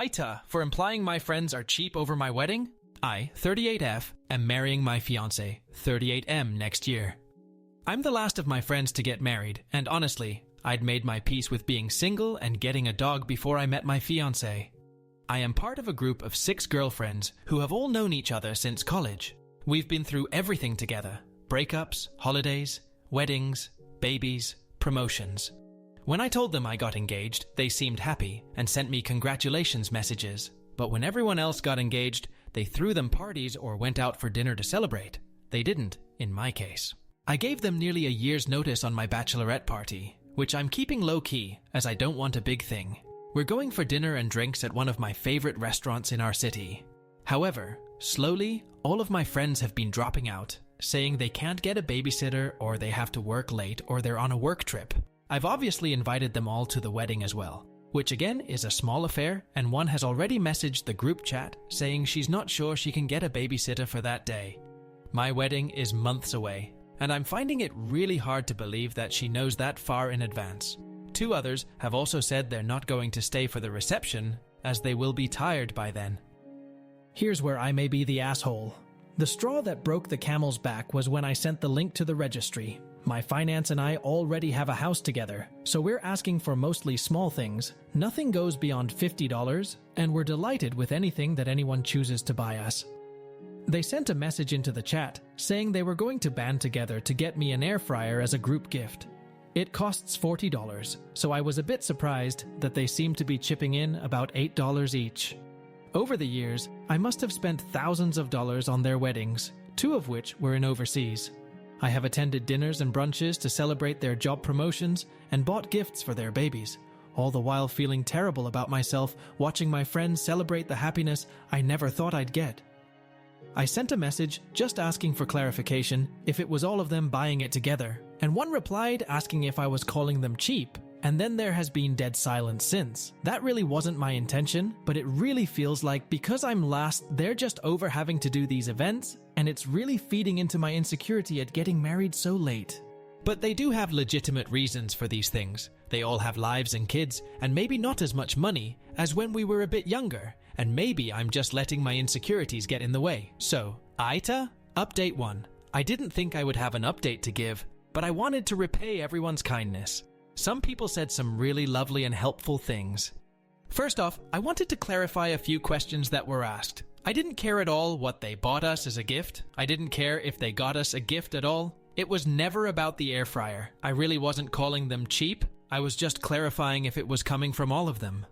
AITA for implying my friends are cheap over my wedding. I, 38F, am marrying my fiancé, 38M, next year. I'm the last of my friends to get married, and honestly, I'd made my peace with being single and getting a dog before I met my fiancé. I am part of a group of 6 girlfriends who have all known each other since college. We've been through everything together: breakups, holidays, weddings, babies, promotions. When I told them I got engaged, they seemed happy and sent me congratulations messages. But when everyone else got engaged, they threw them parties or went out for dinner to celebrate. They didn't, in my case. I gave them nearly a year's notice on my bachelorette party, which I'm keeping low-key as I don't want a big thing. We're going for dinner and drinks at one of my favorite restaurants in our city. However, slowly, all of my friends have been dropping out, saying they can't get a babysitter or they have to work late or they're on a work trip. I've obviously invited them all to the wedding as well, which again is a small affair, and one has already messaged the group chat saying she's not sure she can get a babysitter for that day. My wedding is months away, and I'm finding it really hard to believe that she knows that far in advance. 2 others have also said they're not going to stay for the reception, as they will be tired by then. Here's where I may be the asshole. The straw that broke the camel's back was when I sent the link to the registry. My finance and I already have a house together, so we're asking for mostly small things. Nothing goes beyond $50, and we're delighted with anything that anyone chooses to buy us. They sent a message into the chat saying they were going to band together to get me an air fryer as a group gift. It costs $40, so I was a bit surprised that they seemed to be chipping in about $8 each. Over the years, I must have spent thousands of dollars on their weddings, 2 of which were in overseas. I have attended dinners and brunches to celebrate their job promotions and bought gifts for their babies, all the while feeling terrible about myself watching my friends celebrate the happiness I never thought I'd get. I sent a message just asking for clarification if it was all of them buying it together, and one replied asking if I was calling them cheap, and then there has been dead silence since. That really wasn't my intention, but it really feels like because I'm last, they're just over having to do these events, and it's really feeding into my insecurity at getting married so late. But they do have legitimate reasons for these things. They all have lives and kids, and maybe not as much money as when we were a bit younger, and maybe I'm just letting my insecurities get in the way. So, AITA, Update 1. I didn't think I would have an update to give, but I wanted to repay everyone's kindness. Some people said some really lovely and helpful things. First off, I wanted to clarify a few questions that were asked. I didn't care at all what they bought us as a gift. I didn't care if they got us a gift at all. It was never about the air fryer. I really wasn't calling them cheap. I was just clarifying if it was coming from all of them.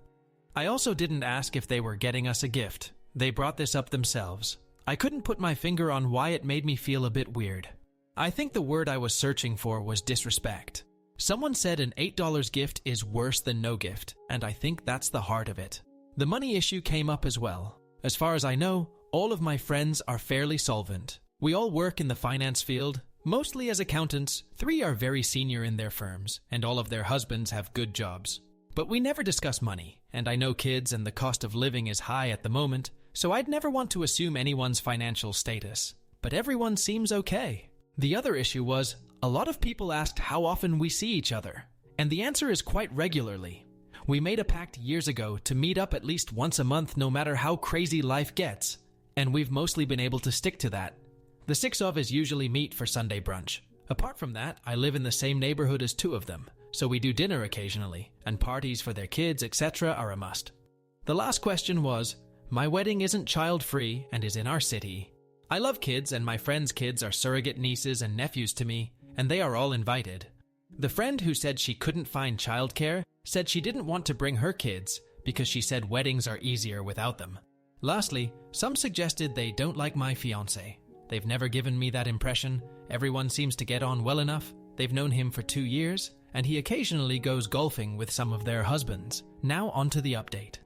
I also didn't ask if they were getting us a gift. They brought this up themselves. I couldn't put my finger on why it made me feel a bit weird. I think the word I was searching for was disrespect. Someone said an $8 gift is worse than no gift, and I think that's the heart of it. The money issue came up as well. As far as I know, all of my friends are fairly solvent. We all work in the finance field, mostly as accountants. 3 are very senior in their firms, and all of their husbands have good jobs. But we never discuss money, and I know kids and the cost of living is high at the moment, so I'd never want to assume anyone's financial status. But everyone seems okay. The other issue was, a lot of people asked how often we see each other, and the answer is quite regularly. We made a pact years ago to meet up at least once a month no matter how crazy life gets, and we've mostly been able to stick to that. The 6 of us usually meet for Sunday brunch. Apart from that, I live in the same neighborhood as 2 of them, so we do dinner occasionally, and parties for their kids, etc. are a must. The last question was, my wedding isn't child-free and is in our city. I love kids, and my friends' kids are surrogate nieces and nephews to me, and they are all invited. The friend who said she couldn't find childcare said she didn't want to bring her kids because she said weddings are easier without them. Lastly, some suggested they don't like my fiancé. They've never given me that impression. Everyone seems to get on well enough. They've known him for 2 years, and he occasionally goes golfing with some of their husbands. Now onto the update.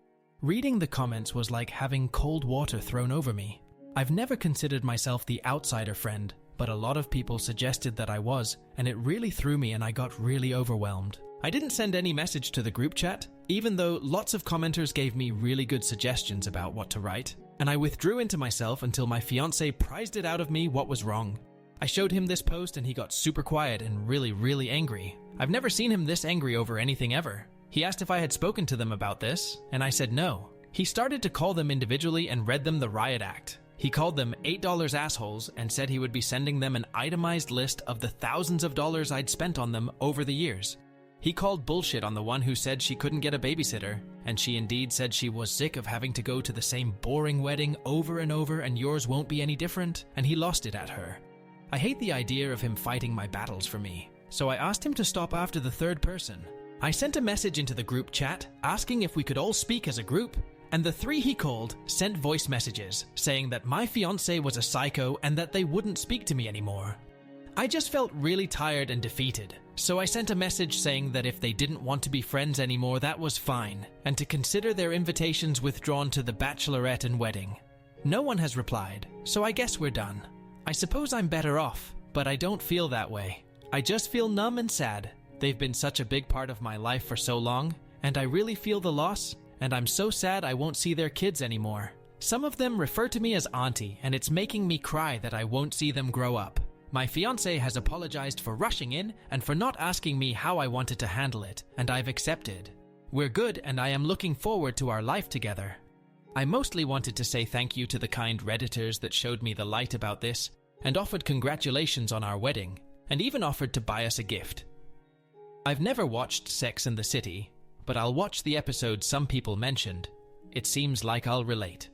Reading the comments was like having cold water thrown over me. I've never considered myself the outsider friend, but a lot of people suggested that I was, and it really threw me and I got really overwhelmed. I didn't send any message to the group chat, even though lots of commenters gave me really good suggestions about what to write, and I withdrew into myself until my fiancé prized it out of me what was wrong. I showed him this post and he got super quiet and really angry. I've never seen him this angry over anything ever. He asked if I had spoken to them about this, and I said no. He started to call them individually and read them the riot act. He called them $8 assholes and said he would be sending them an itemized list of the thousands of dollars I'd spent on them over the years. He called bullshit on the one who said she couldn't get a babysitter, and she indeed said she was sick of having to go to the same boring wedding over and over and yours won't be any different, and he lost it at her. I hate the idea of him fighting my battles for me, so I asked him to stop after the third person. I sent a message into the group chat asking if we could all speak as a group, and the three he called sent voice messages saying that my fiancé was a psycho and that they wouldn't speak to me anymore. I just felt really tired and defeated, so I sent a message saying that if they didn't want to be friends anymore, that was fine, and to consider their invitations withdrawn to the bachelorette and wedding. No one has replied, so I guess we're done. I suppose I'm better off, but I don't feel that way. I just feel numb and sad. They've been such a big part of my life for so long, and I really feel the loss, and I'm so sad I won't see their kids anymore. Some of them refer to me as auntie, and it's making me cry that I won't see them grow up. My fiancé has apologized for rushing in and for not asking me how I wanted to handle it, and I've accepted. We're good, and I am looking forward to our life together. I mostly wanted to say thank you to the kind Redditors that showed me the light about this, and offered congratulations on our wedding, and even offered to buy us a gift. I've never watched Sex and the City, but I'll watch the episode some people mentioned. It seems like I'll relate.